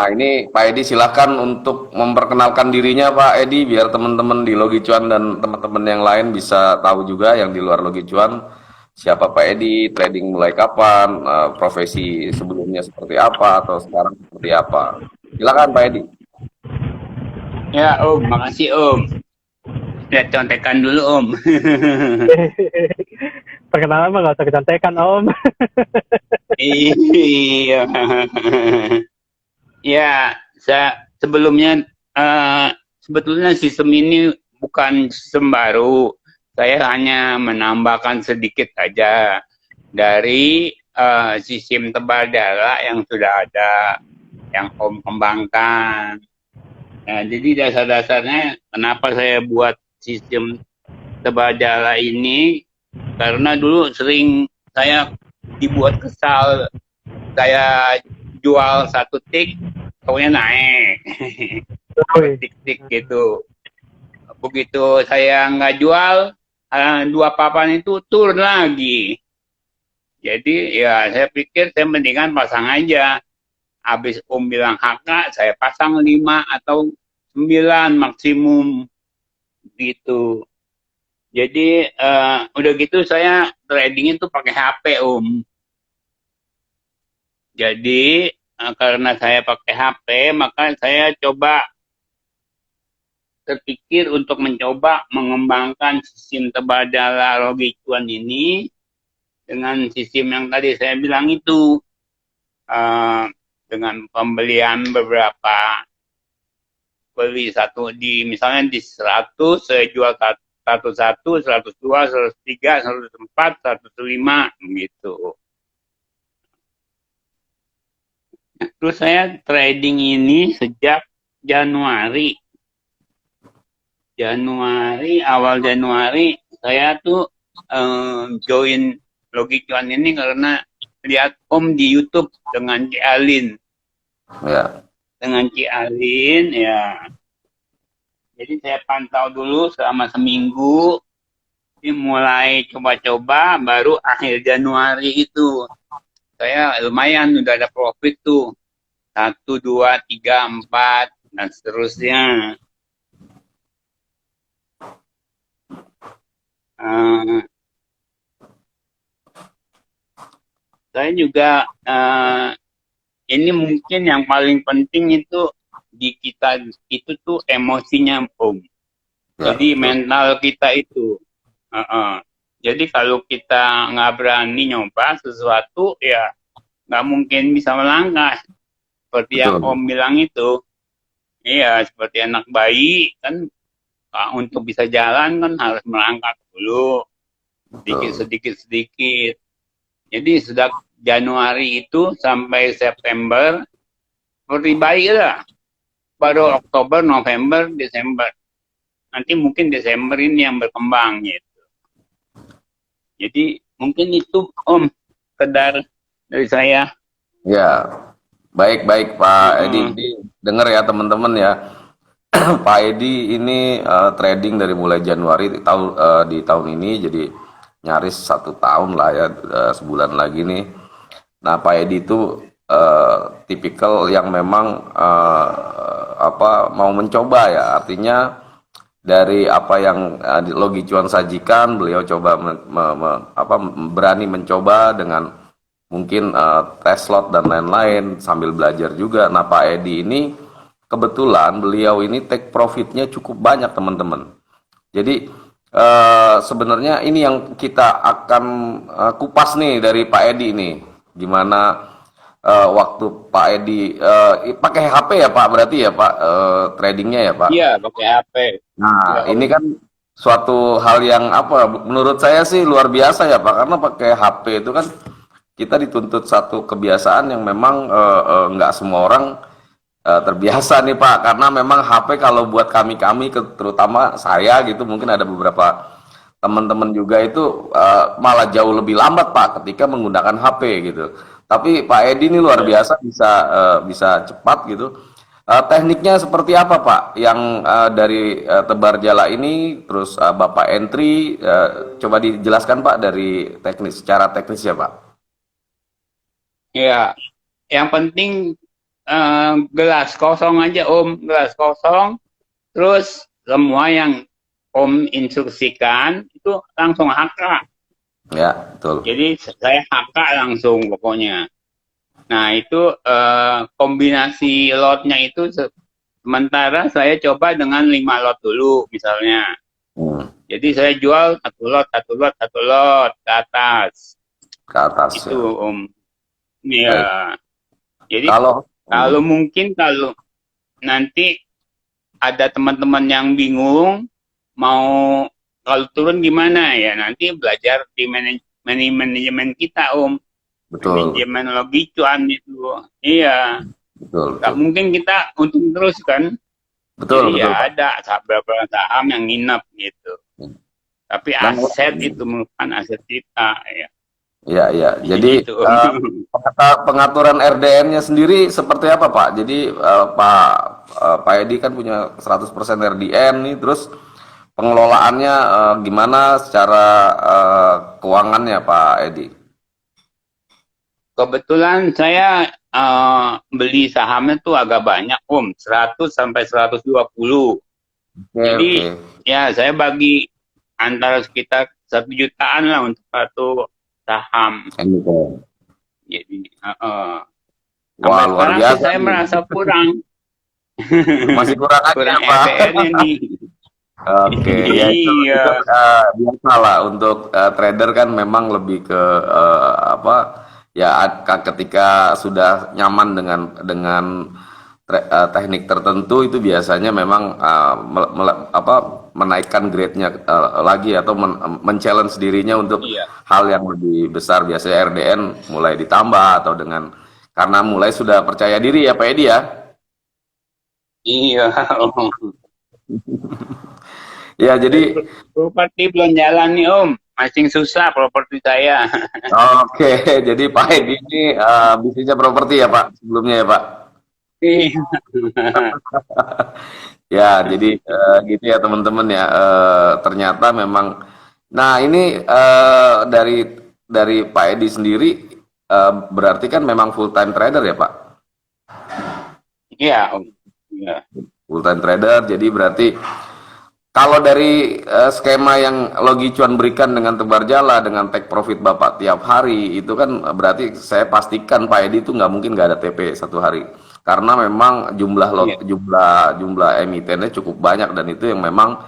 Ini Pak Edi silakan untuk memperkenalkan dirinya Pak Edi biar teman-teman di Logi Cuan dan teman-teman yang lain bisa tahu juga yang di luar Logi Cuan siapa Pak Edi, trading mulai kapan, profesi sebelumnya seperti apa atau sekarang seperti apa. Silakan Pak Edi. Ya Om, makasih Om. Lihat contekan dulu Om. Perkenalan mah nggak usah kecontekan Om. Iya. Ya, sebelumnya sebetulnya sistem ini bukan sistem baru. Saya hanya menambahkan sedikit saja dari sistem tebal darah yang sudah ada, yang Om kembangkan. Nah, jadi dasar-dasarnya kenapa saya buat sistem tebal darah ini, karena dulu sering saya dibuat kesal, saya jual satu tik, taunya naik. Woi, Tik-tik gitu. Begitu saya nggak jual, dua papan itu turun lagi. Jadi ya saya pikir saya mendingan pasang aja. Habis Om bilang HK, saya pasang 5 atau 9 maksimum gitu. Jadi udah gitu saya trading itu pakai HP Om. Jadi karena saya pakai HP, maka saya coba terpikir untuk mencoba mengembangkan sistem tebal darah Logi Cuan ini dengan sistem yang tadi saya bilang itu, uh, dengan pembelian beberapa, beli satu di misalnya di 100 saya jual satu satu, 102, 103, 104, 105 gitu. Terus saya trading ini sejak Januari. Awal Januari saya tuh join Logi Cuan ini karena lihat Om di YouTube dengan Ci Alin. Ya. Dengan Ci Alin ya. Jadi saya pantau dulu selama seminggu. Ini mulai coba-coba baru akhir Januari itu. Saya lumayan udah ada profit tuh. 1, 2, 3, 4 dan seterusnya. Saya juga ini mungkin yang paling penting itu di kita itu tuh emosinya Om. Ya, Jadi betul. mental kita itu. Jadi kalau kita nggak berani nyoba sesuatu ya nggak mungkin bisa melangkah. Seperti yang Betul. Om bilang itu. Iya, seperti anak bayi kan untuk bisa jalan kan harus melangkah dulu sedikit Betul. sedikit sedikit. Jadi sudah Januari itu sampai September seperti bayi lah. Baru Oktober, November, Desember. Nanti mungkin Desember ini yang berkembang gitu. Jadi mungkin itu Om sekedar dari saya. Ya. Baik-baik Pak Edi. Jadi dengar ya teman-teman ya. Pak Edi ini trading dari mulai Januari di tahun ini jadi nyaris 1 tahun lah ya, sebulan lagi nih. Nah Pak Edi itu tipikal yang memang mau mencoba ya, artinya dari apa yang Logi Cuan sajikan beliau coba berani mencoba dengan mungkin tes slot dan lain-lain sambil belajar juga. Nah Pak Edi ini kebetulan beliau ini take profitnya cukup banyak teman-teman. Jadi sebenarnya ini yang kita akan kupas nih dari Pak Edi nih. Gimana waktu Pak Edi pakai HP ya Pak, berarti ya Pak, tradingnya ya Pak. Iya, pakai HP. Nah Ya, ini Om. kan suatu hal yang menurut saya sih luar biasa ya Pak, karena pakai HP itu kan kita dituntut satu kebiasaan yang memang nggak semua orang terbiasa nih Pak, karena memang HP kalau buat kami-kami terutama saya gitu, mungkin ada beberapa teman-teman juga itu malah jauh lebih lambat Pak ketika menggunakan HP gitu. Tapi Pak Edi ini luar Ya. biasa bisa cepat gitu. Tekniknya seperti apa Pak? Yang dari tebar jala ini, terus Bapak entry, coba dijelaskan Pak dari secara teknis ya Pak. Ya, yang penting gelas kosong aja Om, gelas kosong. Terus semua yang Om instruksikan itu langsung HK. Ya, betul. Jadi saya HK langsung pokoknya. Nah itu kombinasi lotnya itu sementara saya coba dengan 5 lot dulu misalnya. Jadi saya jual satu lot ke atas. Ke atas ya. Itu Om. Baik. Ya. Jadi Kalau kalau mungkin kalau nanti ada teman-teman yang bingung mau kalau turun gimana ya nanti belajar di manajemen kita Om. betul, Manajemen logi cuan itu. Iya. betul, Gak betul. mungkin kita untung terus kan. Betul, Jadi betul, ya Pak. ada beberapa saham yang nginep gitu. Tapi Nah, aset itu merupakan aset kita ya. ya, ya. Jadi Gitu Om. pengaturan RDN-nya sendiri seperti apa, Pak? Jadi Pak Edi kan punya 100% RDN nih, terus pengelolaannya gimana secara keuangannya, Pak Edi? Kebetulan saya beli sahamnya tuh agak banyak Om, 100 sampai 120. Oke, Jadi oke. ya saya bagi antara sekitar 1 jutaan lah untuk satu saham. Emiten. Jadi Wah, sampai luar sekarang sih biasa saya nih. merasa kurang Masih kurang aja, kurang Pak. RDN-nya nih. Oke, ya itu Iya. biasa lah untuk trader kan memang lebih ke apa ya ketika sudah nyaman dengan teknik tertentu itu biasanya memang menaikkan grade-nya lagi atau men-challenge dirinya untuk Iya. hal yang lebih besar. Biasanya RDN mulai ditambah atau dengan karena mulai sudah percaya diri ya Pak Edi ya. Iya. Ya jadi Properti belum jalan nih Om, masih susah properti saya. oke, jadi Pak Edi ini bisnisnya properti ya Pak sebelumnya ya Pak. Iya. Ya, jadi gitu ya teman-teman ya. Ternyata memang. Nah ini dari Pak Edi sendiri berarti kan memang full time trader ya Pak. Iya Om. Iya. Full time trader. Jadi berarti kalau dari skema yang Logi Cuan berikan dengan tebar jala, dengan take profit Bapak tiap hari, itu kan berarti saya pastikan Pak Edi itu nggak mungkin nggak ada TP satu hari. Karena memang jumlah Iya. jumlah emitennya cukup banyak dan itu yang memang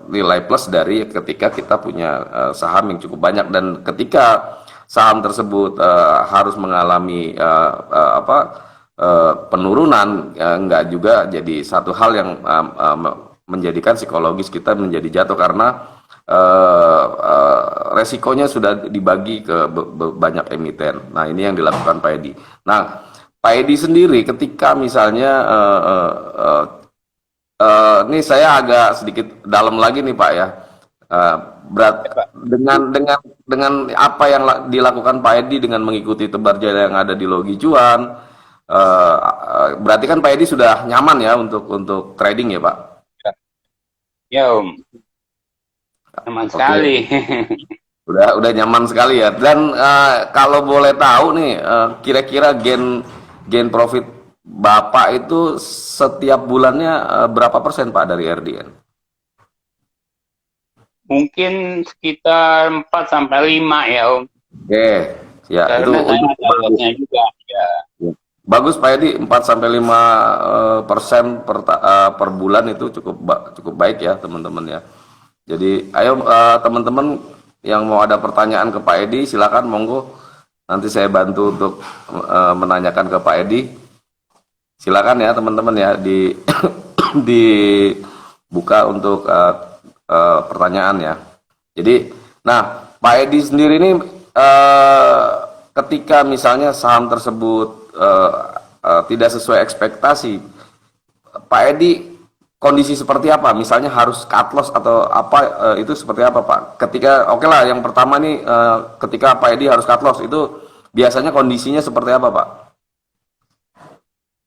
nilai plus dari ketika kita punya saham yang cukup banyak dan ketika saham tersebut harus mengalami penurunan enggak juga jadi satu hal yang menjadikan psikologis kita menjadi jatuh karena resikonya sudah dibagi ke banyak emiten. Nah ini yang dilakukan Pak Edi. Nah Pak Edi sendiri ketika misalnya ini saya agak sedikit dalam lagi nih Pak ya. Dengan apa yang dilakukan Pak Edi dengan mengikuti tebar jala yang ada di Logi Cuan, berarti kan Pak Edi sudah nyaman ya untuk trading ya Pak? Ya Om, nyaman sekali. Udah nyaman sekali ya. Dan kalau boleh tahu nih, kira-kira gain profit Bapak itu setiap bulannya berapa persen Pak dari RDN? Mungkin sekitar 4 sampai 5 ya Om. Oke, ya itu Karena saya ada lotnya juga. Ya. bagus Pak Edi 4 sampai 5% per bulan itu cukup baik ya teman-teman ya. Jadi ayo teman-teman yang mau ada pertanyaan ke Pak Edi silakan monggo nanti saya bantu untuk menanyakan ke Pak Edi. Silakan ya teman-teman ya dibuka untuk pertanyaan ya. Jadi, nah Pak Edi sendiri ini ketika misalnya saham tersebut tidak sesuai ekspektasi, Pak Edi kondisi seperti apa? Misalnya harus cut loss atau apa itu seperti apa Pak? Ketika oke lah yang pertama nih ketika Pak Edi harus cut loss itu biasanya kondisinya seperti apa Pak?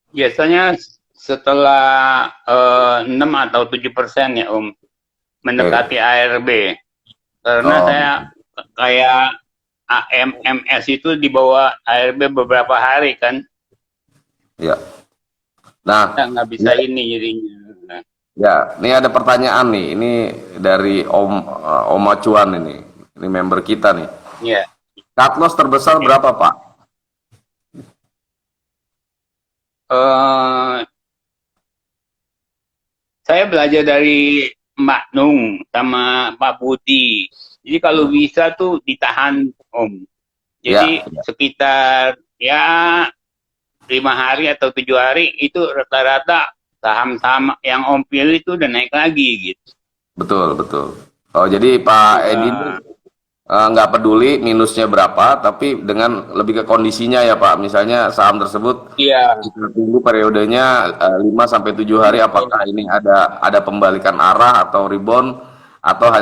Biasanya setelah 6 atau 7% ya Om, mendekati ARB. Karena saya kayak AMMS itu di bawah ARB beberapa hari kan. Ya. Nah, Kita nggak bisa ini jadinya. ya, ini ada pertanyaan nih. Ini dari Om Acuan ini. Ini member kita nih. Ya, Cut loss terbesar ya. berapa, Pak? Eh, saya belajar dari Mbak Nung sama Pak Budi. Jadi kalau bisa tuh ditahan, Om. Ya, Jadi sekitar ya 5 hari atau 7 hari itu rata-rata saham-saham yang Om pilih itu udah naik lagi gitu. betul, betul. Oh, jadi Pak Edi ini Eh, nggak peduli minusnya berapa, tapi dengan lebih ke kondisinya ya Pak. Misalnya saham tersebut Iya, kita tunggu periodenya 5 sampai 7 hari apakah ini ada pembalikan arah atau rebound atau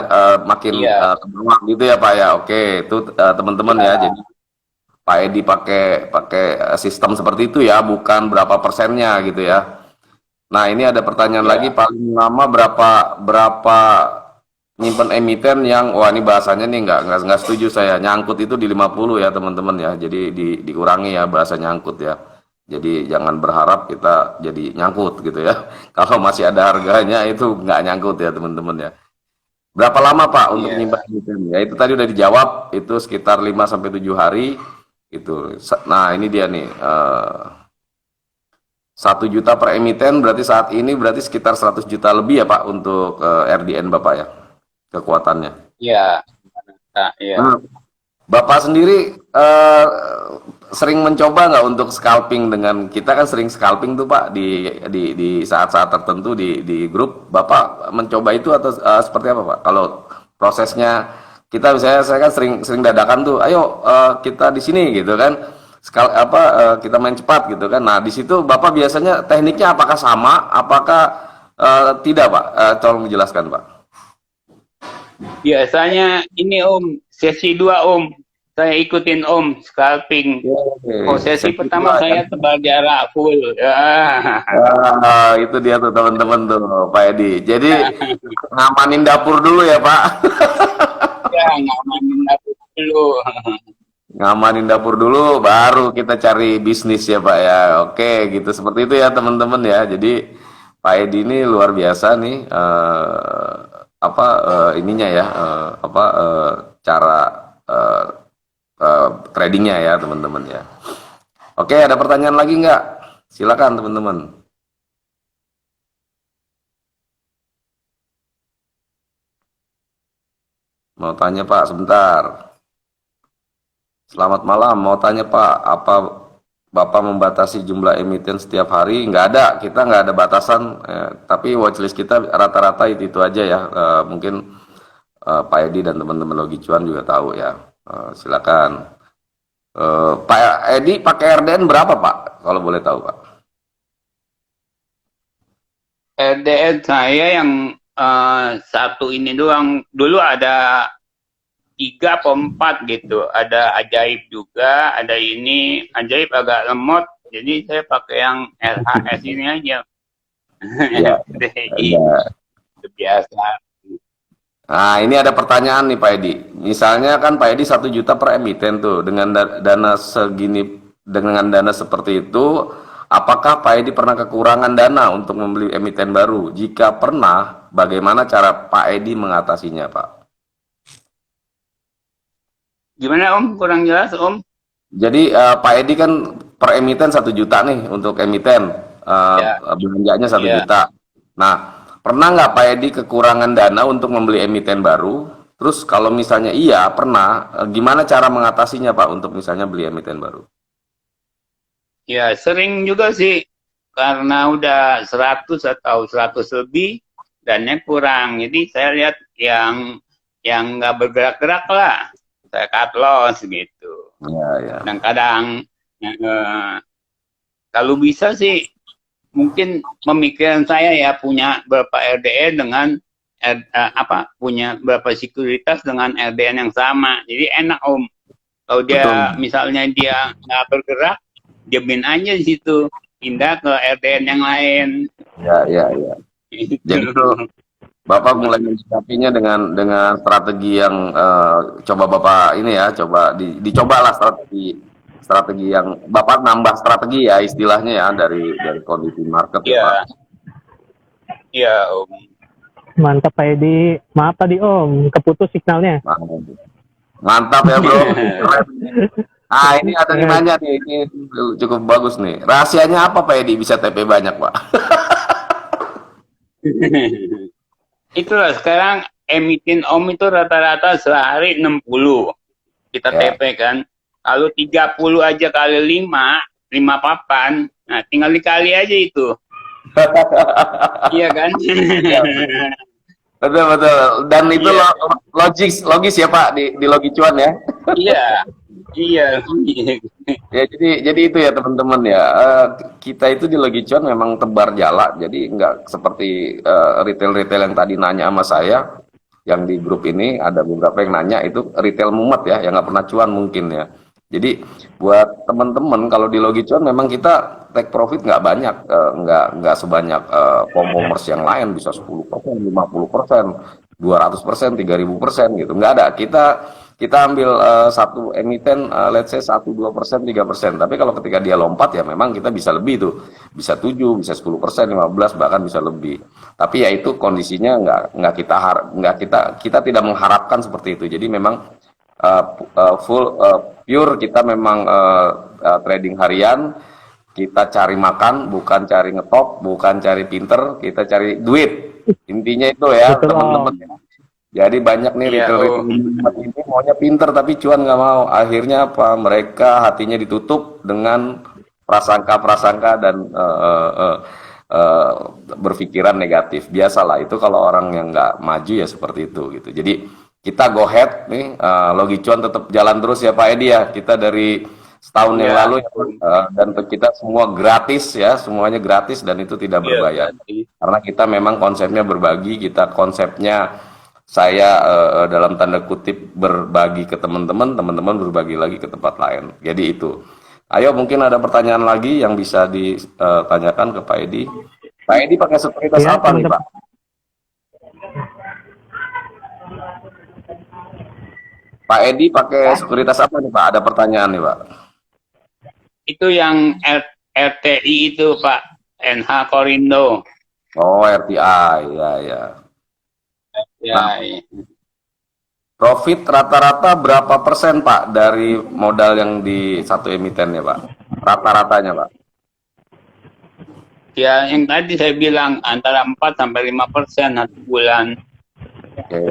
makin iya, ke bawah gitu ya Pak ya. Oke, itu teman-teman ya. iya, Jadi Pak Edi pakai pakai sistem seperti itu ya, bukan berapa persennya gitu ya. Nah, ini ada pertanyaan lagi, iya. paling lama berapa berapa nyimpen emiten yang wah ini bahasanya nih nggak setuju saya. Nyangkut itu di 50 ya, teman-teman ya. Jadi dikurangi ya bahasa nyangkut ya. Jadi jangan berharap kita jadi nyangkut gitu ya. Kalau masih ada harganya itu nggak nyangkut ya, teman-teman ya. Berapa lama Pak untuk Iya. nyimpan emiten? Ya itu tadi udah dijawab, itu sekitar 5 sampai 7 hari itu. Nah, ini dia nih 1 juta per emiten berarti saat ini berarti sekitar 100 juta lebih ya Pak untuk RDN Bapak ya, kekuatannya. Iya, iya. Nah, Bapak sendiri sering mencoba nggak untuk scalping dengan kita kan sering scalping tuh Pak di saat-saat tertentu di grup. Bapak mencoba itu atau seperti apa Pak? Kalau prosesnya kita saya kan sering sering dadakan tuh, ayo kita di sini gitu kan. Kita main cepat gitu kan. Nah, di situ Bapak biasanya tekniknya apakah sama, apakah tidak Pak? Tolong dijelaskan Pak. Biasanya ini Om, sesi 2 Om. Saya ikutin Om, scalping. Oh, Oke, sesi sesi pertama dua ya. saya tebal jarak full. Ya, Itu dia tuh teman-teman tuh Pak Edi. Jadi ngamanin dapur dulu ya Pak. ya ngamanin dapur dulu. Ngamanin dapur dulu, baru kita cari bisnis ya Pak ya. Oke, gitu seperti itu ya teman-teman ya. Jadi Pak Edi ini luar biasa nih. Ininya ya, cara eh, tradingnya ya teman-teman ya. Oke, ada pertanyaan lagi nggak? Silakan teman-teman. Mau tanya Pak sebentar. Selamat malam, mau tanya Pak, apa Bapak membatasi jumlah emiten setiap hari? Nggak ada, kita nggak ada batasan, tapi watchlist kita rata-rata itu aja ya. Mungkin Pak Edi dan teman-teman Logi Cuan juga tahu ya. Silakan. Pak Edi pakai RDN berapa Pak? Kalau boleh tahu Pak. RDN saya yang satu ini doang. Dulu ada 3 atau 4 gitu. Ada ajaib juga, ada ini. Ajaib agak lemot, jadi saya pakai yang LHS ini aja. Ya, DI, ada. itu biasa. Nah, ini ada pertanyaan nih Pak Edi. Misalnya kan Pak Edi 1 juta per emiten tuh dengan dana segini, dengan dana seperti itu, apakah Pak Edi pernah kekurangan dana untuk membeli emiten baru? Jika pernah, bagaimana cara Pak Edi mengatasinya, Pak? Gimana Om? Kurang jelas Om? Jadi Pak Edi kan per emiten 1 juta nih untuk emiten, Ya, belanjanya satu ya. juta. Nah, pernah nggak Pak Edi kekurangan dana untuk membeli emiten baru? Terus kalau misalnya iya pernah, gimana cara mengatasinya Pak untuk misalnya beli emiten baru? Ya, sering juga sih. Karena udah 100 atau 100 lebih, dannya kurang. Jadi saya lihat yang nggak bergerak-gerak lah. Saya cut loss gitu. Ya, ya. Kadang-kadang kalau bisa sih mungkin pemikiran saya ya punya berapa RDN dengan punya berapa sekuritas dengan RDN yang sama. Jadi enak Om. Kalau dia Betul. misalnya dia nggak bergerak, jamin aja di situ, pindah ke RDN yang lain. Ya, ya, ya. Jadi tuh Bapak mulai mensikapinya dengan strategi yang coba Bapak ini ya, coba dicobalah strategi strategi yang Bapak nambah strategi ya istilahnya ya dari kondisi market ya Pak. Iya, iya Om. Mantap Pak Edi. Maaf tadi Om, keputus signalnya. Mantap ya bro. Keren. Ah ini ada yang nanya nih, ini cukup bagus nih. Rahasianya apa Pak Edi bisa TP banyak Pak? Itulah sekarang emiten Om itu rata-rata sehari 60 kita Ya. TP kan. Kalau 30 aja kali 5 papan, nah tinggal dikali aja itu. Iya kan? Betul betul. Dan itu Iya. logis ya Pak di Logi Cuan ya. Iya, iya. Ya jadi itu ya teman-teman ya. Kita itu di Logi Cuan memang tebar jala. Jadi nggak seperti retail-retail yang tadi nanya sama saya. Yang di grup ini ada beberapa yang nanya itu retail mumet ya, yang nggak pernah cuan mungkin ya. Jadi buat teman-teman kalau di Logi Cuan memang kita take profit nggak banyak, nggak sebanyak e-commerce yang lain bisa 10%, 50%, 200%, 3000% gitu. Nggak ada. Kita ambil satu emiten, let's say 1, 2%, 3%. Tapi kalau ketika dia lompat ya memang kita bisa lebih tuh, bisa 7, bisa 10%, 15 bahkan bisa lebih. Tapi ya itu kondisinya kita tidak mengharapkan seperti itu. Jadi memang pure kita memang trading harian, kita cari makan, bukan cari ngetop, bukan cari pinter, kita cari duit. Intinya itu ya Betul, teman-teman. Jadi banyak nih Iya, retail ini maunya pinter tapi cuan nggak mau. Akhirnya apa? Mereka hatinya ditutup dengan prasangka-prasangka dan berpikiran negatif. Biasalah itu kalau orang yang nggak maju ya seperti itu gitu. Jadi kita go ahead nih, Logi Cuan tetap jalan terus ya Pak Edi ya. Kita dari setahun yang Iya. lalu dan kita semua gratis ya, semuanya gratis dan itu tidak Iya, berbayar. berarti. Karena kita memang konsepnya berbagi, kita konsepnya saya dalam tanda kutip berbagi ke teman-teman, teman-teman berbagi lagi ke tempat lain. Jadi itu. Ayo mungkin ada pertanyaan lagi yang bisa ditanyakan ke Pak Edi. Pak Edi pakai sekuritas Ya, apa nih Pak? Pak Edi pakai sekuritas apa nih Pak? Ada pertanyaan nih Pak. Itu yang RTI itu Pak, NH Korindo. Oh RTI, ya ya. Ya, iya. Profit rata-rata berapa persen Pak dari modal yang di satu emitennya Pak? Rata-ratanya Pak? Ya, yang tadi saya bilang antara 4 sampai 5% satu bulan. Oke.